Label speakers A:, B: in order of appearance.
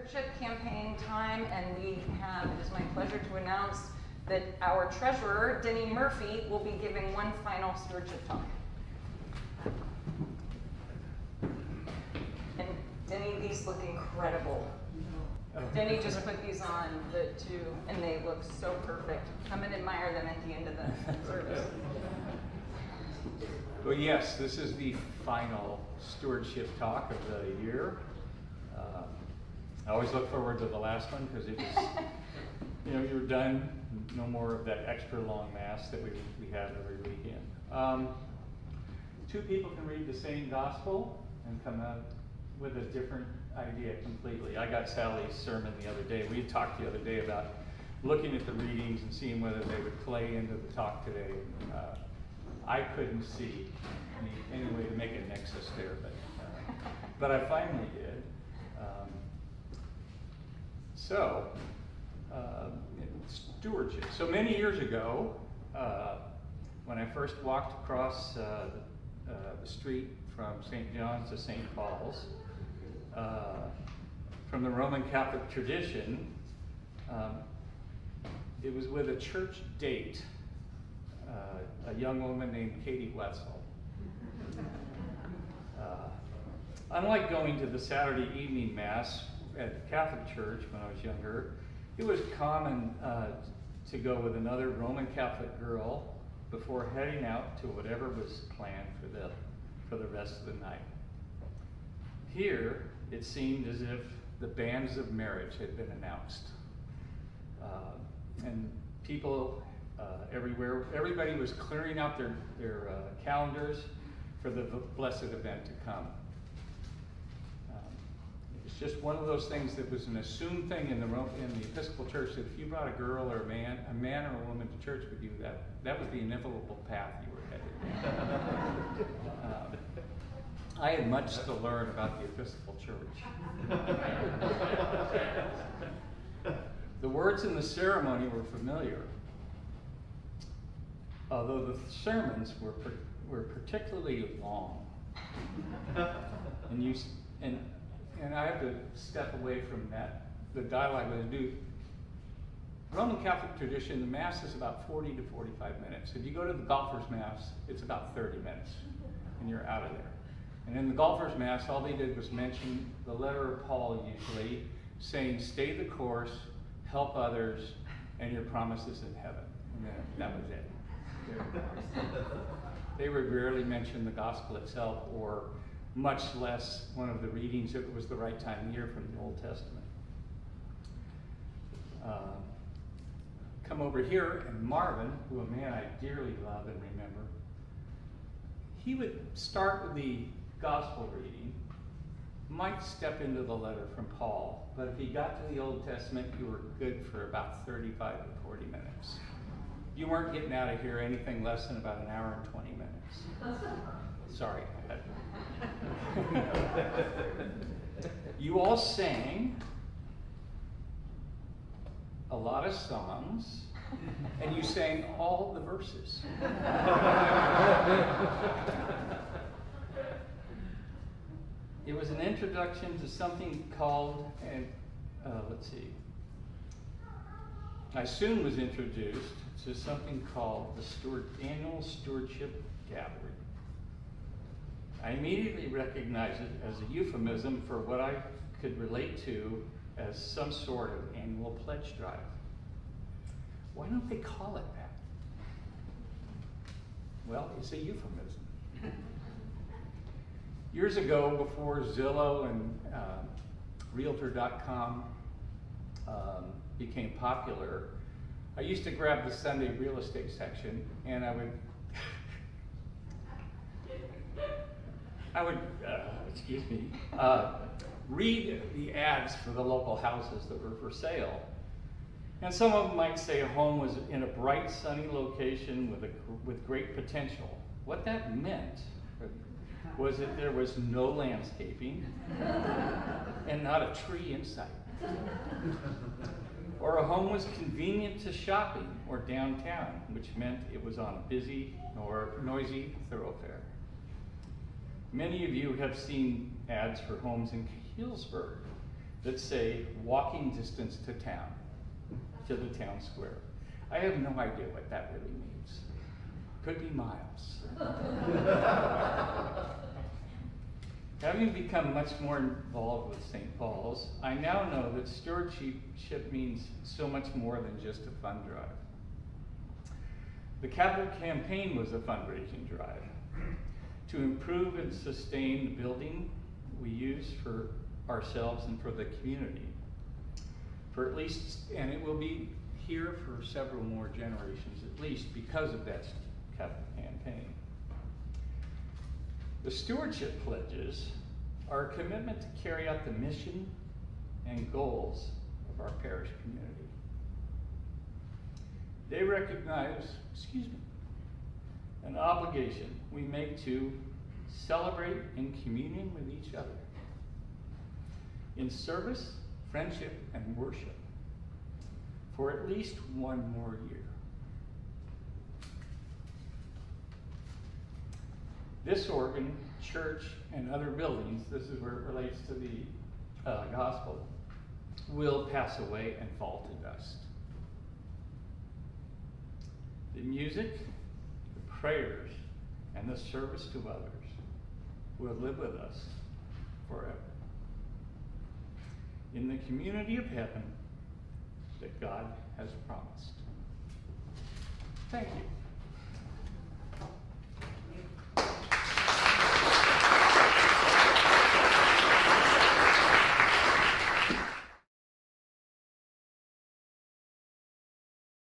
A: Stewardship campaign time, and it is my pleasure to announce that our treasurer, Denny Murphy, will be giving one final stewardship talk. And Denny, these look incredible. Denny just put these on and they look so perfect. Come and admire them at the end of the service.
B: Well, yes, this is the final stewardship talk of the year. I always look forward to the last one because it was, you're done. No more of that extra long mass that we have every weekend. Two people can read the same gospel and come out with a different idea completely. I got Sally's sermon the other day. We talked the other day about looking at the readings and seeing whether they would play into the talk today. I couldn't see any way to make a nexus there, but I finally did. Stewardship. So many years ago, when I first walked across the street from St. John's to St. Paul's, from the Roman Catholic tradition, it was with a church date, a young woman named Katie Wetzel. Unlike going to the Saturday evening Mass at the Catholic Church when I was younger, it was common to go with another Roman Catholic girl before heading out to whatever was planned for the rest of the night. Here, it seemed as if the banns of marriage had been announced. And people everywhere, everybody was clearing out their calendars for the blessed event to come. It was just one of those things that was an assumed thing in the Episcopal Church, that if you brought a girl or a man or a woman to church with you, that was the inevitable path you were headed down. I had much to learn about the Episcopal Church. The words in the ceremony were familiar, although the sermons were particularly long. And I have to step away from that, the dialogue I do. Roman Catholic tradition, the Mass is about 40 to 45 minutes. If you go to the Golfer's Mass, it's about 30 minutes, and you're out of there. And in the Golfer's Mass, all they did was mention the letter of Paul, usually, saying, stay the course, help others, and your promise is in heaven. And then that was it. They would rarely mention the gospel itself, or much less one of the readings if it was the right time of year from the Old Testament. Come over here, and Marvin, who a man I dearly love and remember, he would start with the gospel reading, might step into the letter from Paul, but if he got to the Old Testament, you were good for about 35 to 40 minutes. You weren't getting out of here anything less than about an hour and 20 minutes. Sorry. You all sang a lot of songs, and you sang all the verses. It was an introduction to something called, I soon was introduced to something called the annual Stewardship Gathering. I immediately recognized it as a euphemism for what I could relate to as some sort of annual pledge drive. Why don't they call it that? Well, it's a euphemism. Years ago, before Zillow and Realtor.com became popular, I used to grab the Sunday real estate section, and I would read the ads for the local houses that were for sale. And some of them might say a home was in a bright, sunny location with great potential. What that meant was that there was no landscaping and not a tree in sight. Or a home was convenient to shopping or downtown, which meant it was on a busy or noisy thoroughfare. Many of you have seen ads for homes in Healdsburg, that say walking distance to town, to the town square. I have no idea what that really means. Could be miles. Having become much more involved with St. Paul's, I now know that stewardship means so much more than just a fund drive. The capital campaign was a fundraising drive to improve and sustain the building we use for ourselves and for the community. For at least, and it will be here for several more generations at least because of that capital campaign. The stewardship pledges are a commitment to carry out the mission and goals of our parish community. They recognize, an obligation we make to celebrate in communion with each other, in service, friendship, and worship for at least one more year. This organ, church, and other buildings, this is where it relates to the gospel, will pass away and fall to dust. The music, the prayers, and the service to others will live with us forever in the community of heaven that God has promised. Thank you.